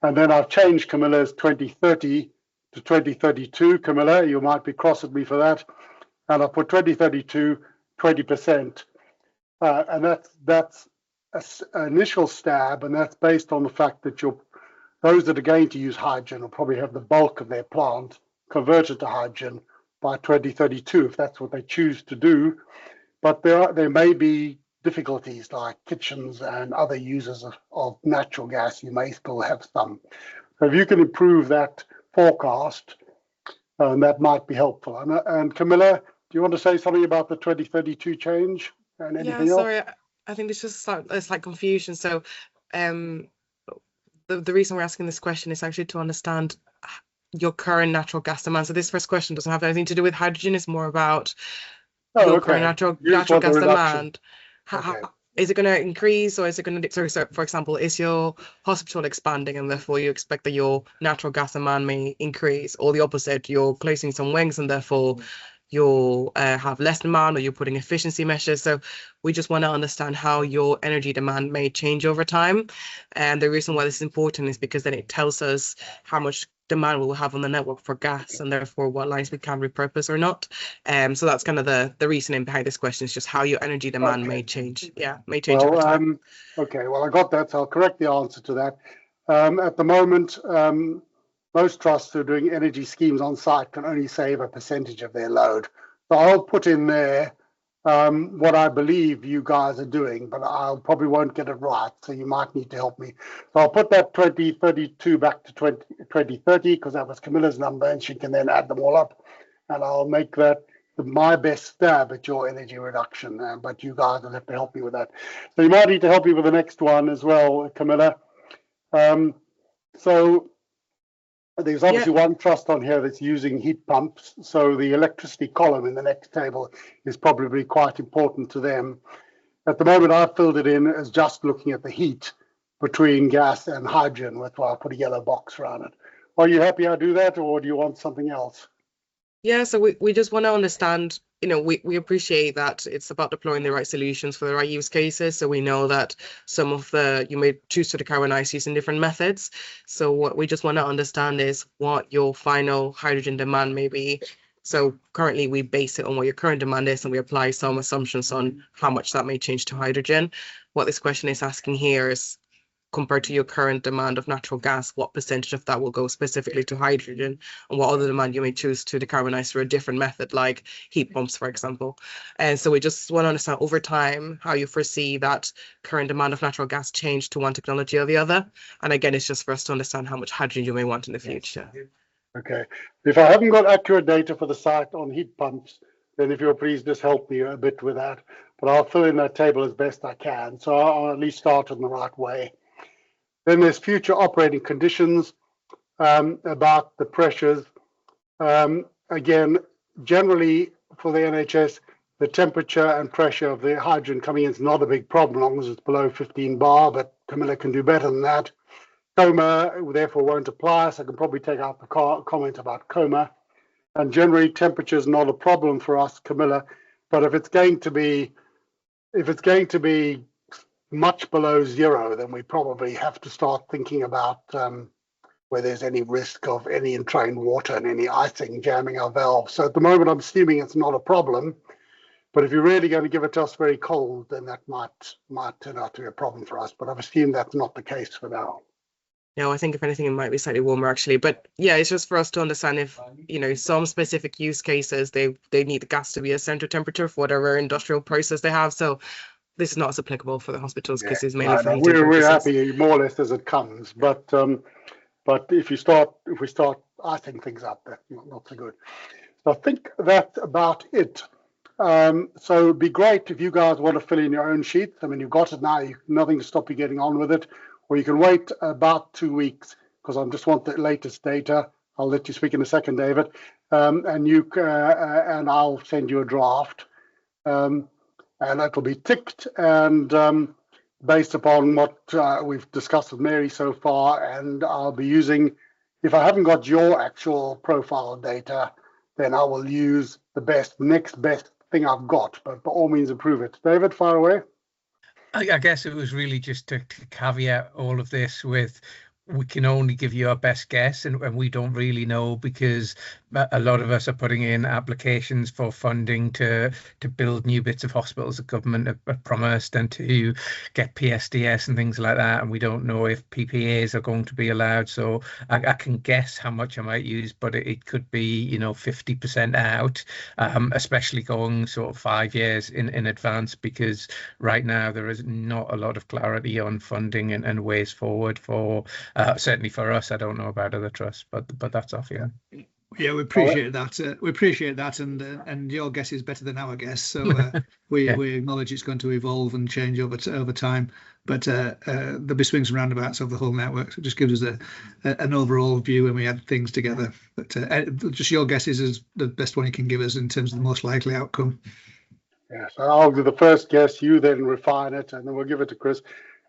And then I've changed Camilla's 2030 to 2032. Camilla, you might be cross at me for that. And I put 2032, 20%. And that's an initial stab, and that's based on the fact that those that are going to use hydrogen will probably have the bulk of their plant converted to hydrogen by 2032, if that's what they choose to do. But there may be difficulties like kitchens and other users of natural gas. You may still have some. So if you can improve that forecast, that might be helpful. And Camilla, do you want to say something about the 2032 change and anything else? Sorry, I think there's just a slight confusion. So the reason we're asking this question is actually to understand your current natural gas demand. So this first question doesn't have anything to do with hydrogen. It's more about your current natural gas demand. How is it going to increase, or is it going to? So for example, is your hospital expanding and therefore you expect that your natural gas demand may increase, or the opposite, you're closing some wings and therefore you'll have less demand, or you're putting efficiency measures? So we just want to understand how your energy demand may change over time. And the reason why this is important is because then it tells us how much demand we'll have on the network for gas, and therefore what lines we can repurpose or not. So that's kind of the reasoning behind this question, is just how your energy demand may change. Yeah, may change over time. Okay, well, I got that, so I'll correct the answer to that. At the moment, most trusts who are doing energy schemes on site can only save a percentage of their load. So I'll put in there what I believe you guys are doing, but I probably won't get it right, so you might need to help me. So I'll put that 2032 back to 2030, because that was Camilla's number, and she can then add them all up, and I'll make that my best stab at your energy reduction, but you guys will have to help me with that. So you might need to help me with the next one as well, Camilla. So there's obviously one trust on here that's using heat pumps, so the electricity column in the next table is probably quite important to them. At the moment, I've filled it in as just looking at the heat between gas and hydrogen, with why I put a yellow box around it. Are you happy I do that, or do you want something else? Yeah, so we just want to understand, we appreciate that it's about deploying the right solutions for the right use cases. So we know that some of you may choose to decarbonize using different methods. So what we just want to understand is what your final hydrogen demand may be. So currently we base it on what your current demand is, and we apply some assumptions on how much that may change to hydrogen. What this question is asking here is, compared to your current demand of natural gas, what percentage of that will go specifically to hydrogen, and what other demand you may choose to decarbonize through a different method, like heat pumps, for example. And so we just want to understand over time how you foresee that current demand of natural gas change to one technology or the other. And again, it's just for us to understand how much hydrogen you may want in the future. Okay. If I haven't got accurate data for the site on heat pumps, then if you'll please just help me a bit with that. But I'll fill in that table as best I can. So I'll at least start in the right way. Then there's future operating conditions, about the pressures. Again, generally for the NHS, the temperature and pressure of the hydrogen coming in is not a big problem, as long as it's below 15 bar, but Camilla can do better than that. Coma, therefore, won't apply, so I can probably take out the comment about coma. And generally, temperature is not a problem for us, Camilla, but if it's going to be much below zero, then we probably have to start thinking about where there's any risk of any entrained water and any icing jamming our valves. So at the moment, I'm assuming it's not a problem, but if you're really going to give it to us very cold, then that might turn out to be a problem for us. But I've assumed that's not the case for now. No, I think if anything, it might be slightly warmer actually. But yeah, it's just for us to understand if, some specific use cases, they need the gas to be a center temperature for whatever industrial process they have. So this is not as applicable for the hospitals, because it's mainly for heating we're purposes. happy more or less as it comes, but if we start icing things up, that's not so good. So I think that's about it. So it'd be great if you guys want to fill in your own sheets. I mean, you've got it now. Nothing to stop you getting on with it, or you can wait about 2 weeks, because I just want the latest data. I'll let you speak in a second, David, and I'll send you a draft. And that'll be ticked, and based upon what we've discussed with Mary so far, and I'll be using, if I haven't got your actual profile data, then I will use the next best thing I've got, but by all means improve it. David, fire away. I guess it was really just to caveat all of this with, we can only give you our best guess, and we don't really know, because a lot of us are putting in applications for funding to build new bits of hospitals that government have promised, and to get PSDS and things like that, and we don't know if PPAs are going to be allowed. So I can guess how much I might use, but it could be 50% out, especially going sort of 5 years in advance, because right now there is not a lot of clarity on funding and ways forward for certainly for us. I don't know about other trusts, but that's off. Yeah, we appreciate that. We appreciate that, and your guess is better than our guess. So we acknowledge it's going to evolve and change over time. But there'll be swings and roundabouts of the whole network. So it just gives us an overall view when we add things together. But just your guess is the best one you can give us in terms of the most likely outcome. Yeah, so I'll do the first guess, you then refine it, and then we'll give it to Chris.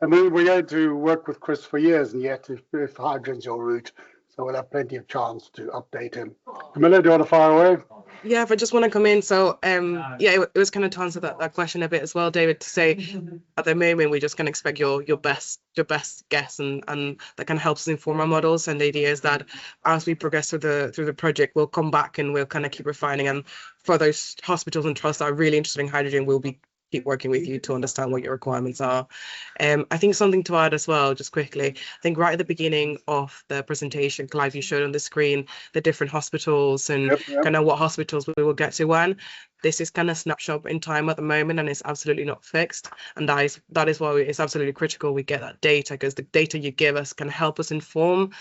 And then we're going to work with Chris for years and yet if hydrogen's your route. So we'll have plenty of chance to update him. Camilla, do you want to fire away? Yeah, if I just want to come in. So it was kind of to answer that question a bit as well, David, to say at the moment we just can expect your best guess, and that kind of helps us inform our models. And the idea is that as we progress through the project, we'll come back and we'll kind of keep refining. And for those hospitals and trusts that are really interested in hydrogen, we'll keep working with you to understand what your requirements are. I think something to add as well, just quickly, I think right at the beginning of the presentation, Clive, you showed on the screen the different hospitals and kind of what hospitals we will get to when. This is kind of snapshot in time at the moment, and it's absolutely not fixed. And that is why it's absolutely critical we get that data, because the data you give us can help us inform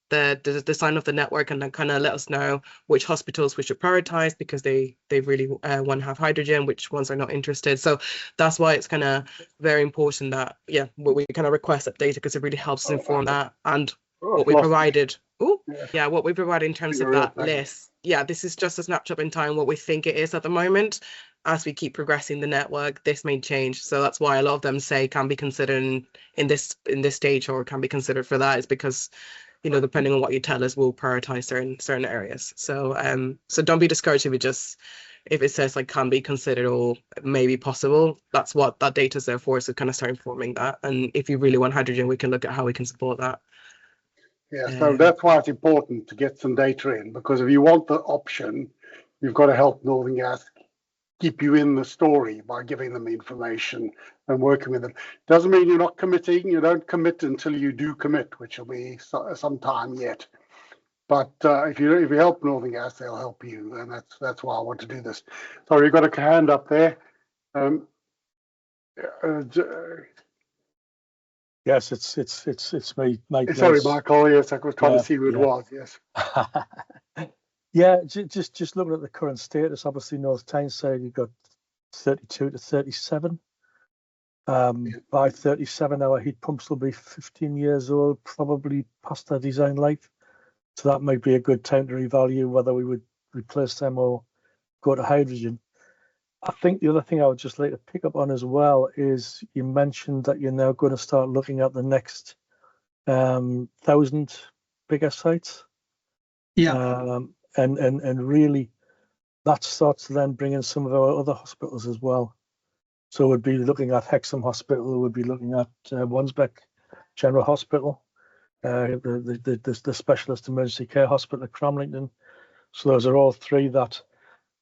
the design of the network, and then kind of let us know which hospitals we should prioritize because they really want to have hydrogen, which ones are not interested. So that's why it's kind of very important that we kind of request that data, because it really helps us inform that. And what we provided what we provide in terms of that list, this is just a snapshot in time what we think it is at the moment. As we keep progressing the network, this may change. So that's why a lot of them say can be considered in this stage, or can be considered for that, is because depending on what you tell us, we'll prioritize certain areas. So so don't be discouraged if it says like can be considered or maybe possible. That's what that data is there for, so kind of start informing that. And if you really want hydrogen, we can look at how we can support that. Yeah, so that's why it's important to get some data in, because if you want the option, you've got to help Northern Gas keep you in the story by giving them information and working with them. Doesn't mean you're not committing. You don't commit until you do commit, which will be some time yet. But if you help Northern Gas, they'll help you, and that's why I want to do this. Sorry, you've got a hand up there. Yes, it's me, Mike. Sorry, Michael. Yes, I was trying to see who it was. Yes. Yeah, just looking at the current status, obviously North Tyneside, you've got 32 to 37. By 37, our heat pumps will be 15 years old, probably past their design life. So that might be a good time to revalue whether we would replace them or go to hydrogen. I think the other thing I would just like to pick up on as well is you mentioned that you're now going to start looking at the next 1,000 bigger sites. Yeah. And really that starts to then bring in some of our other hospitals as well. So we'd be looking at Hexham Hospital, we'd be looking at Wansbeck General Hospital, the Specialist Emergency Care Hospital at Cramlington. So those are all three that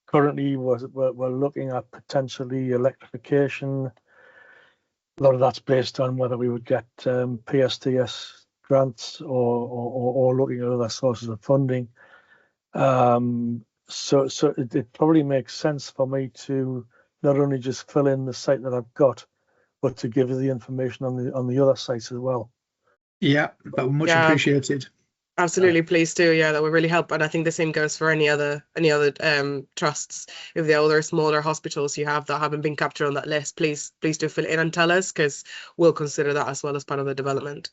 currently we're looking at potentially electrification. A lot of that's based on whether we would get PSDS grants or looking at other sources of funding. So it probably makes sense for me to not only just fill in the site that I've got, but to give you the information on the other sites as well. Yeah, but much appreciated. Absolutely, please do. Yeah, that would really help. And I think the same goes for any other trusts. If there are other smaller hospitals you have that haven't been captured on that list, please do fill it in and tell us, because we'll consider that as well as part of the development.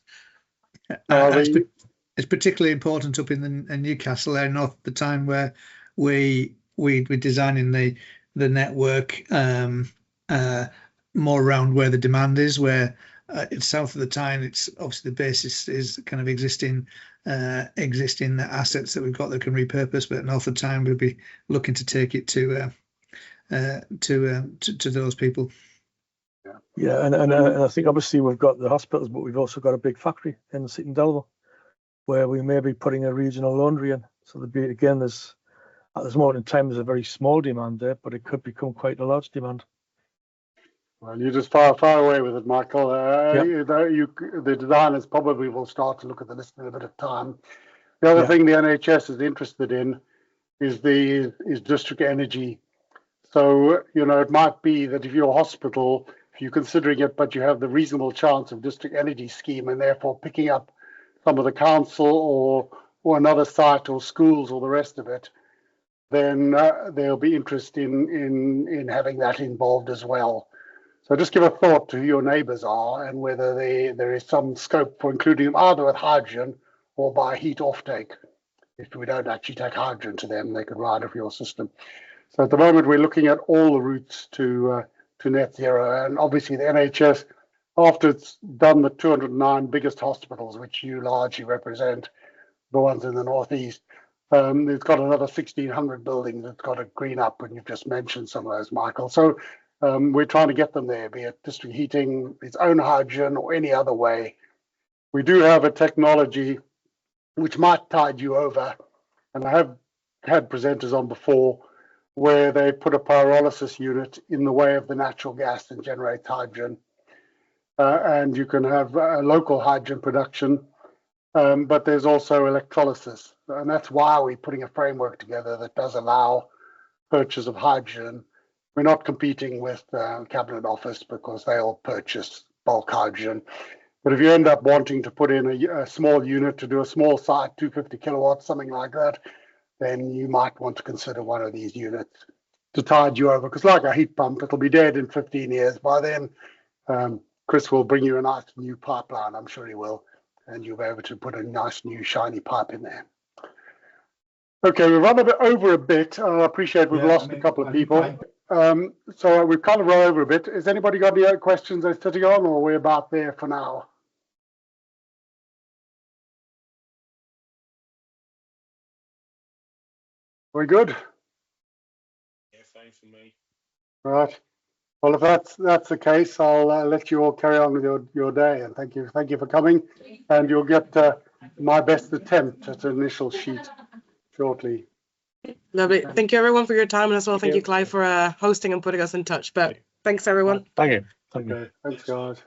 It's particularly important up in Newcastle there, north the time where we're designing the network. more around where the demand is, where it's south of the Tyne. It's obviously the basis is kind of existing assets that we've got that can repurpose, but north of the Tyne we'll be looking to take it to those people. Yeah, and I think obviously we've got the hospitals, but we've also got a big factory in Seaton Delville where we may be putting a regional laundry in. So there'll be, again, there's at this moment in time there's a very small demand there, but it could become quite a large demand. Well, you're just far away with it, Michael. Yep. The designers probably will start to look at the list in a bit of time. The other thing the NHS is interested in is district energy. So, it might be that if you're a hospital, if you're considering it, but you have the reasonable chance of district energy scheme and therefore picking up some of the council or another site or schools or the rest of it, then there'll be interest in having that involved as well. So just give a thought to who your neighbours are and whether there is some scope for including them either with hydrogen or by heat offtake. If we don't actually take hydrogen to them, they could ride off your system. So at the moment, we're looking at all the routes to net zero. And obviously the NHS, after it's done the 209 biggest hospitals, which you largely represent, the ones in the northeast, it's got another 1,600 buildings that's got to green up, and you've just mentioned some of those, Michael. So we're trying to get them there, be it district heating, its own hydrogen, or any other way. We do have a technology which might tide you over, and I have had presenters on before where they put a pyrolysis unit in the way of the natural gas and generate hydrogen. And you can have local hydrogen production, but there's also electrolysis. And that's why we're putting a framework together that does allow purchase of hydrogen. We're not competing with Cabinet Office because they'll purchase bulk hydrogen. But if you end up wanting to put in a small unit to do a small site, 250 kilowatts, something like that, then you might want to consider one of these units to tide you over. Because like a heat pump, it'll be dead in 15 years. By then, Chris will bring you a nice new pipeline. I'm sure he will. And you'll be able to put a nice new shiny pipe in there. Okay, we've run over a bit. I appreciate we've lost a couple of people. So we've kind of run over a bit. Has anybody got any other questions they're sitting on, or we're about there for now? We're good? Yeah, fine for me. Right. Well, if that's the case, I'll let you all carry on with your day. And thank you for coming. And you'll get my best attempt at an initial sheet shortly. Lovely. Thank you everyone for your time, and as well thank you, Clive, for hosting and putting us in touch. But thanks everyone. Thank you. Okay. Thanks guys.